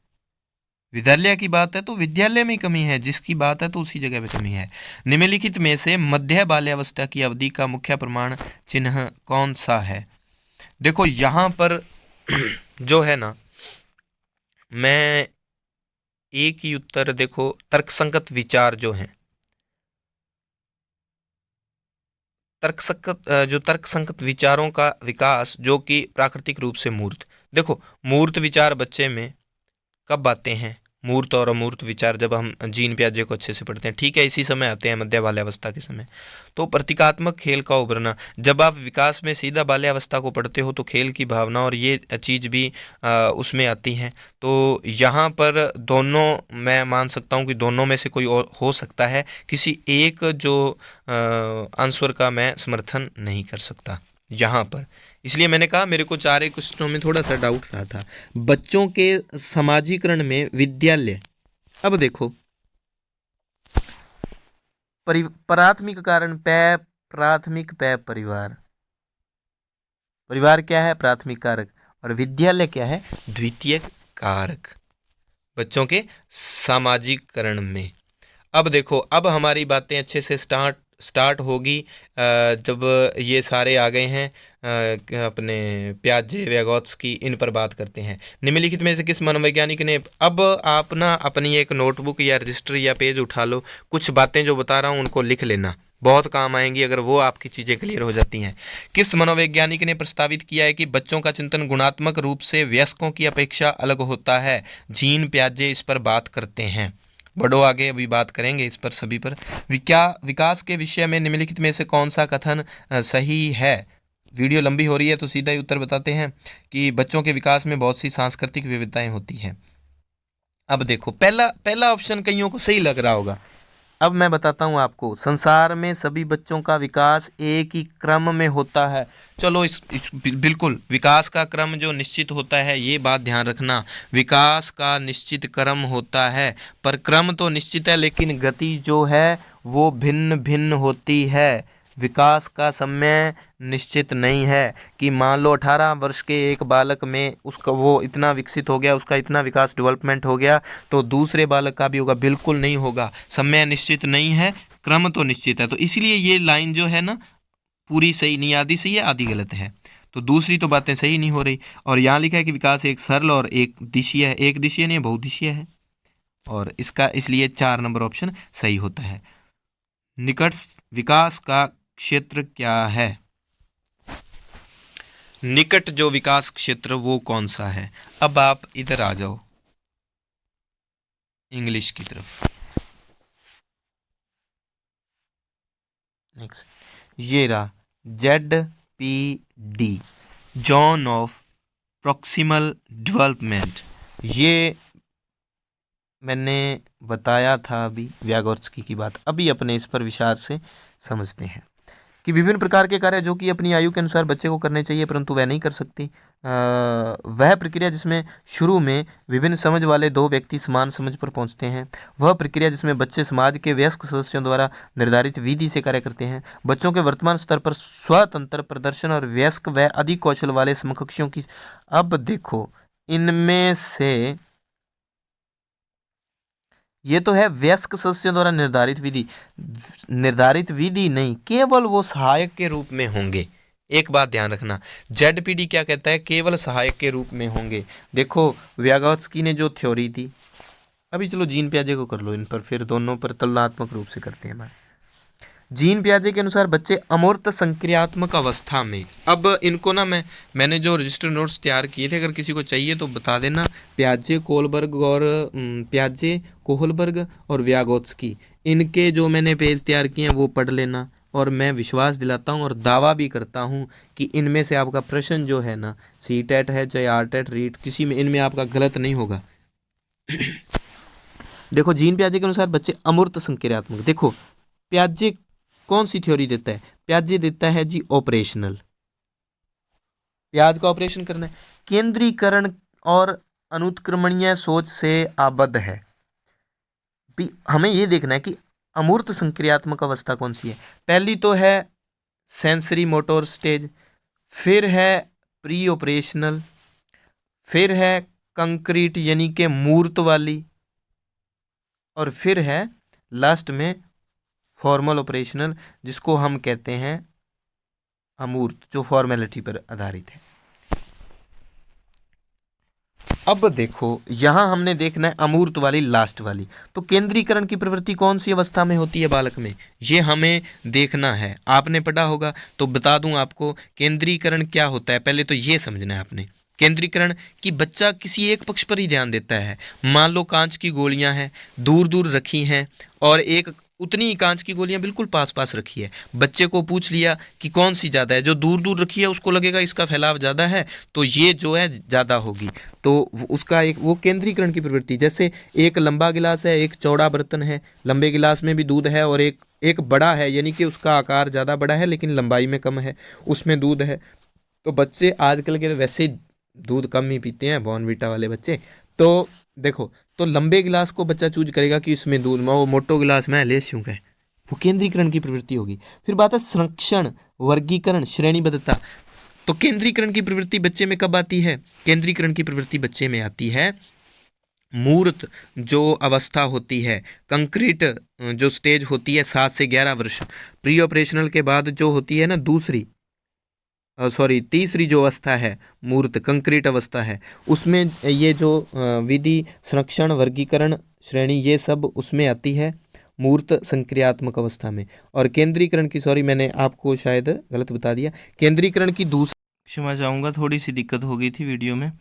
विद्यालय की बात है तो विद्यालय में कमी है, जिसकी बात है तो उसी जगह पे कमी है। निम्नलिखित में से मध्य बाल्यावस्था की अवधि का मुख्य प्रमाण चिन्ह कौन सा है? देखो यहाँ पर जो है ना, मैं एक ही उत्तर, देखो तर्कसंगत विचार जो है, तर्कसंगत विचारों का विकास जो कि प्राकृतिक रूप से मूर्त। देखो मूर्त विचार बच्चे में कब आते हैं? मूर्त और अमूर्त विचार जब हम जीन प्याजे को अच्छे से पढ़ते हैं, ठीक है, इसी समय आते हैं, मध्य बाल्यावस्था के समय। तो प्रतीकात्मक खेल का उभरना, जब आप विकास में सीधा बाल्यावस्था को पढ़ते हो तो खेल की भावना और ये चीज़ भी उसमें आती हैं। तो यहाँ पर दोनों, मैं मान सकता हूँ कि दोनों में से कोई और हो सकता है, किसी एक जो आंसर का मैं समर्थन नहीं कर सकता यहाँ पर। इसलिए मैंने कहा मेरे को चार क्वेश्चनों में थोड़ा सा डाउट रहा था। बच्चों के समाजीकरण में विद्यालय, अब देखो प्राथमिक कारण प्राथमिक परिवार, परिवार क्या है? प्राथमिक कारक। और विद्यालय क्या है? द्वितीयक कारक। बच्चों के सामाजिकरण में, अब देखो, अब हमारी बातें अच्छे से स्टार्ट होगी जब ये सारे आ गए हैं अपने प्याजे व्यागोत्स्की, इन पर बात करते हैं। निम्नलिखित में से किस मनोवैज्ञानिक ने, अब आप ना अपनी एक नोटबुक या रजिस्टर या पेज उठा लो, कुछ बातें जो बता रहा हूँ उनको लिख लेना, बहुत काम आएंगी अगर वो आपकी चीज़ें क्लियर हो जाती हैं। किस मनोवैज्ञानिक ने प्रस्तावित किया है कि बच्चों का चिंतन गुणात्मक रूप से वयस्कों की अपेक्षा अलग होता है? जीन प्याजे इस पर बात करते हैं। बढ़ो आगे, अभी बात करेंगे इस पर, सभी पर। विकास के विषय में निम्नलिखित में से कौन सा कथन सही है? वीडियो लंबी हो रही है तो सीधा ही उत्तर बताते हैं कि बच्चों के विकास में बहुत सी सांस्कृतिक विविधताएं होती हैं। अब देखो पहला पहला ऑप्शन कईयों को सही लग रहा होगा, अब मैं बताता हूँ आपको। संसार में सभी बच्चों का विकास एक ही क्रम में होता है। चलो बिल्कुल विकास का क्रम जो निश्चित होता है, ये बात ध्यान रखना, विकास का निश्चित क्रम होता है, पर क्रम तो निश्चित है लेकिन गति जो है वो भिन्न भिन्न होती है। विकास का समय निश्चित नहीं है कि मान लो 18 वर्ष के एक बालक में उसका वो इतना विकसित हो गया, उसका इतना विकास डेवलपमेंट हो गया, तो दूसरे बालक का भी होगा, बिल्कुल नहीं होगा। समय निश्चित नहीं है, क्रम तो निश्चित है। तो इसलिए ये लाइन जो है ना पूरी सही नहीं, आधी सही है आधी गलत है, तो दूसरी तो बातें सही नहीं हो रही। और यहाँ लिखा है कि विकास एक सरल और एक दिशीय है, एक दिशीय नहीं बहुदिशीय है, और इसका इसलिए 4 नंबर ऑप्शन सही होता है। निकट विकास का क्षेत्र क्या है? निकट जो विकास क्षेत्र वो कौन सा है? अब आप इधर आ जाओ इंग्लिश की तरफ। नेक्स्ट ये रहा ZPD, zone of proximal development. ये मैंने बताया था अभी व्यागोत्स्की की बात। अभी अपने इस पर विचार से समझते हैं कि विभिन्न प्रकार के कार्य जो कि अपनी आयु के अनुसार बच्चे को करने चाहिए परंतु वह नहीं कर सकती, वह प्रक्रिया जिसमें शुरू में विभिन्न समझ वाले दो व्यक्ति समान समझ पर पहुंचते हैं, वह प्रक्रिया जिसमें बच्चे समाज के वयस्क सदस्यों द्वारा निर्धारित विधि से कार्य करते हैं, बच्चों के वर्तमान स्तर पर स्वतंत्र प्रदर्शन और वयस्क व अधिक कौशल वाले समकक्षों की। अब देखो इनमें से ये तो है वयस्क सदस्यों द्वारा निर्धारित विधि, निर्धारित विधि नहीं, केवल वो सहायक के रूप में होंगे। एक बात ध्यान रखना, ZPD क्या कहता है? केवल सहायक के रूप में होंगे। देखो व्यागोत्स्की ने जो थ्योरी दी, अभी चलो जीन प्याजे को कर लो इन पर, फिर दोनों पर तुलनात्मक रूप से करते हैं बात। जीन पियाजे के अनुसार बच्चे अमूर्त संक्रियात्मक अवस्था में, अब इनको ना मैंने जो रजिस्टर नोट्स तैयार किए थे, अगर किसी को चाहिए तो बता देना। पियाजे कोहलबर्ग और व्यागोत्स्की, इनके जो मैंने पेज तैयार किए हैं वो पढ़ लेना। और मैं विश्वास दिलाता हूँ और दावा भी करता हूँ कि इनमें से आपका प्रश्न जो है ना, सी टेट है चाहे आर टेट रीट, किसी में इनमें आपका गलत नहीं होगा। देखो जीन पियाजे के अनुसार बच्चे अमूर्त संक्रियात्मक, देखो पियाजे कौन सी थ्योरी देता है? पियाजे देता है जी ऑपरेशनल, प्याज का ऑपरेशन करना है, केंद्रीकरण और अनुत्क्रमणीय सोच से आबद्ध है। हमें ये देखना है कि अमूर्त संक्रियात्मक अवस्था कौन सी है। पहली तो है सेंसरी मोटोर स्टेज, फिर है प्री ऑपरेशनल, फिर है कंक्रीट यानी कि मूर्त वाली, और फिर है लास्ट में फॉर्मल ऑपरेशनल, जिसको हम कहते हैं अमूर्त, जो फॉर्मेलिटी पर आधारित है। अब देखो यहां हमने देखना है अमूर्त वाली, लास्ट वाली। तो केंद्रीकरण की प्रवृत्ति कौन सी अवस्था में होती है बालक में, ये हमें देखना है। आपने पढ़ा होगा तो बता दूं आपको, केंद्रीकरण क्या होता है पहले तो ये समझना है आपने। केंद्रीकरण कि बच्चा किसी एक पक्ष पर ही ध्यान देता है। मान लो कांच की गोलियां हैं, दूर दूर रखी हैं, और एक उतनी ही कांच की गोलियां बिल्कुल पास पास रखी है। बच्चे को पूछ लिया कि कौन सी ज़्यादा है, जो दूर दूर रखी है उसको लगेगा इसका फैलाव ज़्यादा है, तो ये जो है ज़्यादा होगी। तो उसका एक वो केंद्रीकरण की प्रवृत्ति, जैसे एक लंबा गिलास है, एक चौड़ा बर्तन है, लंबे गिलास में भी दूध है, और एक एक बड़ा है, यानी कि उसका आकार ज़्यादा बड़ा है लेकिन लंबाई में कम है, उसमें दूध है। तो बच्चे आजकल के वैसे दूध कम ही पीते हैं, बॉर्नवीटा वाले बच्चे। तो देखो, तो लंबे गिलास को बच्चा चूज करेगा कि इसमें दूध, वो मोटो गिलास में ले क्यों है, वो केंद्रीकरण की प्रवृत्ति होगी। फिर बात है संरक्षण, वर्गीकरण, श्रेणीबद्धता। तो केंद्रीकरण की प्रवृत्ति बच्चे में कब आती है? केंद्रीकरण की प्रवृत्ति बच्चे में आती है मूर्त जो अवस्था होती है, कंक्रीट जो स्टेज होती है 7 से 11 वर्ष, प्री ऑपरेशनल के बाद जो होती है ना दूसरी तीसरी जो अवस्था है, मूर्त कंक्रीट अवस्था है, उसमें ये जो विधि, संरक्षण, वर्गीकरण, श्रेणी, ये सब उसमें आती है मूर्त संक्रियात्मक अवस्था में। और केंद्रीकरण की, सॉरी मैंने आपको शायद गलत बता दिया, केंद्रीकरण की दूसरी, क्षमा चाहूँगा थोड़ी सी दिक्कत हो गई थी वीडियो में।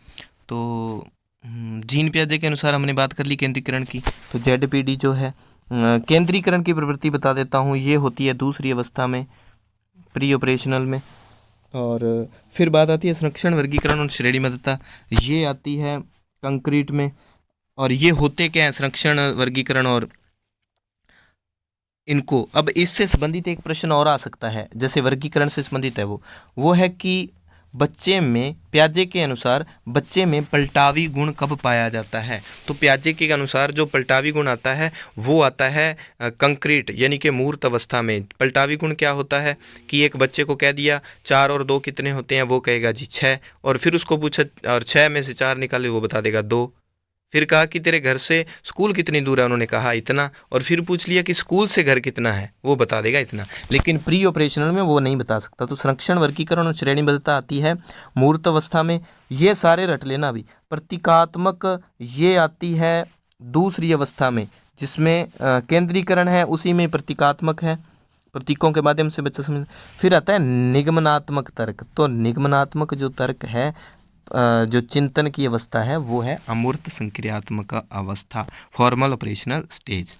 तो जीन पियाजे के अनुसार हमने बात कर ली केंद्रीकरण की। तो ZPD जो है केंद्रीकरण की प्रवृत्ति बता देता हूँ, ये होती है दूसरी अवस्था में, प्री ऑपरेशनल में। और फिर बात आती है संरक्षण, वर्गीकरण और श्रेणीबद्धता, ये आती है कंक्रीट में। और ये होते क्या है संरक्षण, वर्गीकरण और इनको, अब इससे संबंधित एक प्रश्न और आ सकता है, जैसे वर्गीकरण से संबंधित है वो है कि बच्चे में, पियाजे के अनुसार बच्चे में पलटावी गुण कब पाया जाता है? तो पियाजे के अनुसार जो पलटावी गुण आता है वो आता है कंक्रीट यानी कि मूर्त अवस्था में। पलटावी गुण क्या होता है कि एक बच्चे को कह दिया 4 और 2 कितने होते हैं, वो कहेगा जी 6, और फिर उसको पूछा और 6 में से 4 निकाले, वो बता देगा 2। फिर कहा कि तेरे घर से स्कूल कितनी दूर है, उन्होंने कहा इतना, और फिर पूछ लिया कि स्कूल से घर कितना है, वो बता देगा इतना। लेकिन प्री ऑपरेशनल में वो नहीं बता सकता। तो संरक्षण, वर्गीकरण और श्रेणीबद्धता आती है मूर्त अवस्था में, ये सारे रट लेना भी। प्रतीकात्मक ये आती है दूसरी अवस्था में, जिसमें केंद्रीकरण है, उसी में प्रतीकात्मक है, प्रतीकों के माध्यम से बच्चा समझ। फिर आता है निगमनात्मक तर्क। तो निगमनात्मक जो तर्क है, जो चिंतन की अवस्था है, वो है अमूर्त संक्रियात्मक अवस्था, formal operational stage.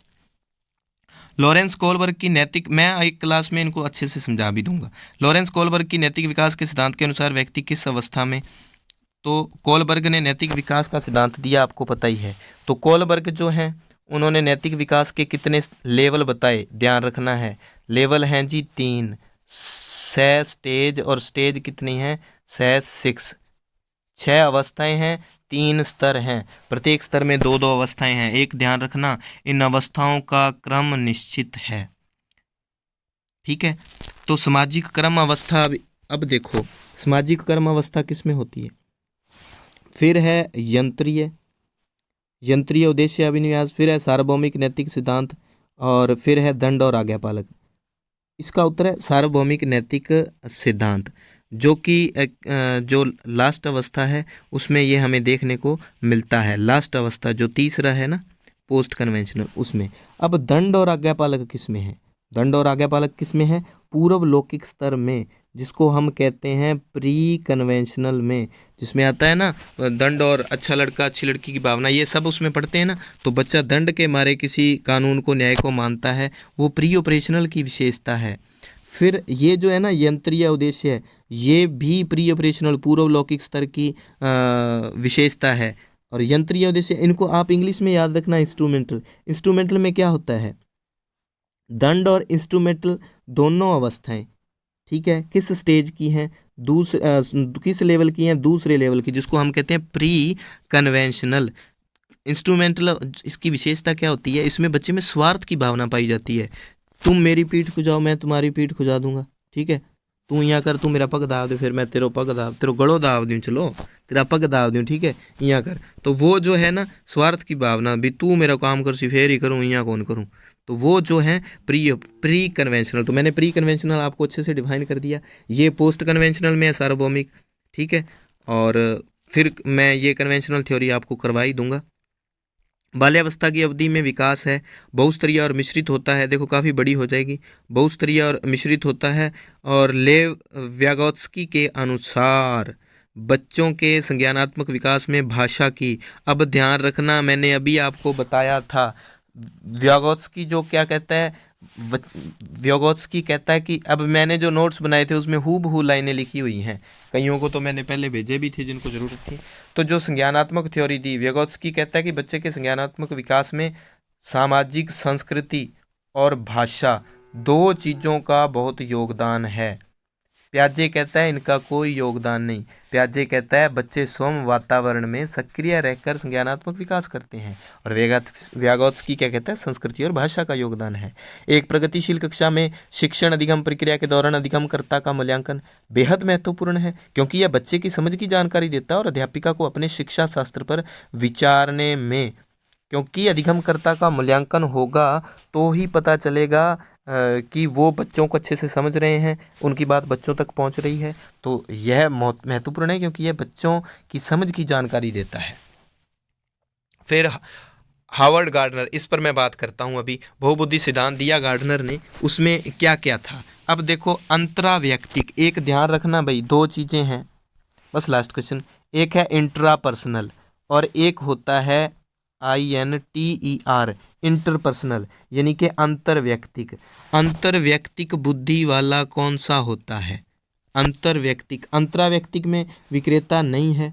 Lawrence Kohlberg की नैतिक, मैं एक क्लास में इनको अच्छे से समझा भी दूंगा। लॉरेंस कोलबर्ग की नैतिक विकास के सिद्धांत के अनुसार व्यक्ति किस अवस्था में, तो कोलबर्ग ने नैतिक विकास का सिद्धांत दिया, आपको पता ही है। तो कोलबर्ग जो हैं उन्होंने नैतिक विकास के कितने लेवल बताए, ध्यान रखना है। लेवल हैं जी 3, स्टेज, और स्टेज कितनी हैं, 6। 6 अवस्थाएं हैं, 3 स्तर हैं, प्रत्येक स्तर में 2-2 अवस्थाएं हैं। एक ध्यान रखना, इन अवस्थाओं का क्रम निश्चित है, ठीक है। तो सामाजिक क्रम अवस्था, अब देखो सामाजिक क्रम अवस्था किस में होती है? फिर है यंत्रीय उद्देश्य अभिनिवेश, फिर है सार्वभौमिक नैतिक सिद्धांत, और फिर है दंड और आज्ञापालक। इसका उत्तर है सार्वभौमिक नैतिक सिद्धांत, जो कि जो लास्ट अवस्था है उसमें ये हमें देखने को मिलता है। लास्ट अवस्था जो तीसरा है ना, पोस्ट कन्वेंशनल, उसमें। अब दंड और आज्ञापालक किस में है? दंड और आज्ञापालक किस में है? पूर्व लौकिक स्तर में, जिसको हम कहते हैं प्री कन्वेंशनल में, जिसमें आता है ना दंड और अच्छा लड़का अच्छी लड़की की भावना, ये सब उसमें पढ़ते हैं ना। तो बच्चा दंड के मारे किसी कानून को न्याय को मानता है, वो प्री ऑपरेशनल की विशेषता है। फिर ये जो है ना यंत्रीय उद्देश्य है, ये भी प्री ऑपरेशनल पूर्व लौकिक स्तर की विशेषता है। और यंत्रीय उद्देश्य, इनको आप इंग्लिश में याद रखना, इंस्ट्रूमेंटल। इंस्ट्रूमेंटल में क्या होता है? दंड और इंस्ट्रूमेंटल दोनों अवस्थाएं, ठीक है, किस स्टेज की हैं? किस लेवल की हैं? दूसरे लेवल की, जिसको हम कहते हैं प्री कन्वेंशनल। इंस्ट्रूमेंटल, इसकी विशेषता क्या होती है? इसमें बच्चे में स्वार्थ की भावना पाई जाती है। तुम मेरी पीठ खुजाओ, मैं तुम्हारी पीठ खुजा दूंगा, ठीक है। तू यहाँ कर, तू मेरा पग दाब दे, फिर मैं तेरा पग दाब, तेरा गड़ो दाब दूँ, चलो तेरा पग दाब दूँ, ठीक है, यहाँ कर। तो वो जो है ना स्वार्थ की भावना, भी तू मेरा काम कर सी फिर ही करूँ, यहाँ कौन करूँ, तो वो जो है प्री कन्वेंशनल। तो मैंने प्री कन्वेंशनल आपको अच्छे से डिफाइन कर दिया। ये पोस्ट कन्वेंशनल में है सार्वभौमिक, ठीक है। और फिर मैं ये कन्वेंशनल थ्योरी आपको करवा ही दूंगा। बाल्यावस्था की अवधि में विकास है, बहुस्तरीय और मिश्रित होता है। देखो काफ़ी बड़ी हो जाएगी, बहुस्तरीय और मिश्रित होता है। और लेव व्यागोत्स्की के अनुसार बच्चों के संज्ञानात्मक विकास में भाषा की, अब ध्यान रखना मैंने अभी आपको बताया था, व्यागोत्स्की जो क्या कहता है, व्यागोत्स्की कहता है कि अब मैंने जो नोट्स बनाए थे उसमें हूबहू लाइनें लिखी हुई हैं, कईयों को तो मैंने पहले भेजे भी थे जिनको ज़रूरत थी। तो जो संज्ञानात्मक थ्योरी दी, व्यागोत्स्की कहता है कि बच्चे के संज्ञानात्मक विकास में सामाजिक संस्कृति और भाषा दो चीज़ों का बहुत योगदान है। प्याजे कहता है इनका कोई योगदान नहीं। प्याजे कहता है बच्चे स्वयं वातावरण में सक्रिय रहकर संज्ञानात्मक विकास करते हैं। और व्यागोत्स्की क्या कहता है? संस्कृति और भाषा का योगदान है। एक प्रगतिशील कक्षा में शिक्षण अधिगम प्रक्रिया के दौरान अधिगमकर्ता का मूल्यांकन बेहद महत्वपूर्ण है, क्योंकि यह बच्चे की समझ की जानकारी देता है और अध्यापिका को अपने शिक्षा शास्त्र पर विचारने में, क्योंकि अधिगमकर्ता का मूल्यांकन होगा तो ही पता चलेगा कि वो बच्चों को अच्छे से समझ रहे हैं, उनकी बात बच्चों तक पहुंच रही है। तो यह बहुत महत्वपूर्ण है, क्योंकि यह बच्चों की समझ की जानकारी देता है। फिर हावर्ड गार्डनर, इस पर मैं बात करता हूं। अभी बहुबुद्धि सिद्धांत दिया गार्डनर ने, उसमें क्या क्या था? अब देखो अंतराव्यक्तिक, एक ध्यान रखना भाई, दो चीज़ें हैं बस, लास्ट क्वेश्चन। एक है इंट्रापर्सनल और एक होता है INTER, इंटरपर्सनल, यानी कि अंतर्व्यक्तिक। अंतर्व्यक्तिक बुद्धि वाला कौन सा होता है? अंतर्व्यक्तिक। अंतराव्यक्तिक में विक्रेता नहीं है,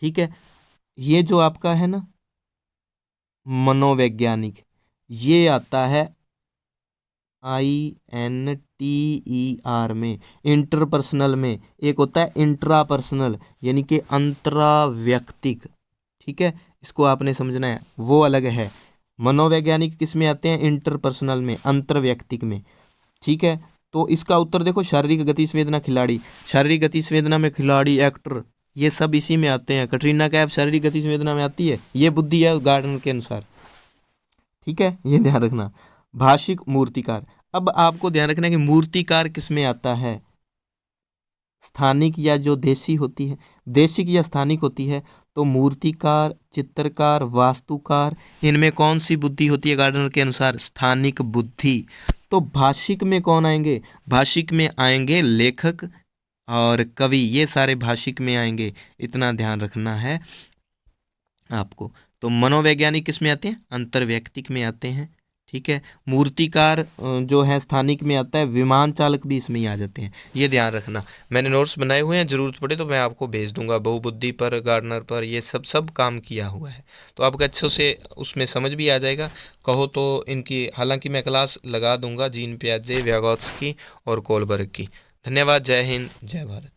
ठीक है। ये जो आपका है ना मनोवैज्ञानिक, ये आता है INTER में, इंटरपर्सनल में। एक होता है इंट्रापर्सनल, यानी कि अंतराव्यक्तिक, ठीक है, इसको आपने समझना है, वो अलग है। मनोवैज्ञानिक किस में आते हैं? इंटरपर्सनल में, अंतर्व्यक्तिक में, ठीक है। तो इसका उत्तर देखो, शारीरिक गति संवेदना खिलाड़ी, शारीरिक गति संवेदना में खिलाड़ी, एक्टर, ये सब इसी में आते हैं। कटरीना कैफ शारीरिक गति संवेदना में आती है, ये बुद्धि है गार्डनर के अनुसार, ठीक है, ये ध्यान रखना। भाषिक मूर्तिकार, अब आपको ध्यान रखना है कि मूर्तिकार किस में आता है? स्थानिक या जो देशी होती है, देशिक या स्थानिक होती है। तो मूर्तिकार, चित्रकार, वास्तुकार, इनमें कौन सी बुद्धि होती है गार्डनर के अनुसार? स्थानिक बुद्धि। तो भाषिक में कौन आएंगे? भाषिक में आएंगे लेखक और कवि, ये सारे भाषिक में आएंगे, इतना ध्यान रखना है आपको। तो मनोवैज्ञानिक किस में आते हैं? अंतर्व्यक्तिक में आते हैं, ठीक है। मूर्तिकार जो है स्थानिक में आता है, विमान चालक भी इसमें ही आ जाते हैं, ये ध्यान रखना। मैंने नोट्स बनाए हुए हैं, ज़रूरत पड़े तो मैं आपको भेज दूंगा। बहुबुद्धि पर, गार्डनर पर, ये सब काम किया हुआ है, तो आपको अच्छे से उसमें समझ भी आ जाएगा। कहो तो इनकी, हालांकि मैं क्लास लगा दूंगा जीन पियाजे, व्यागोत्स्की और कोलबर्ग की। धन्यवाद। जय हिंद, जय भारत।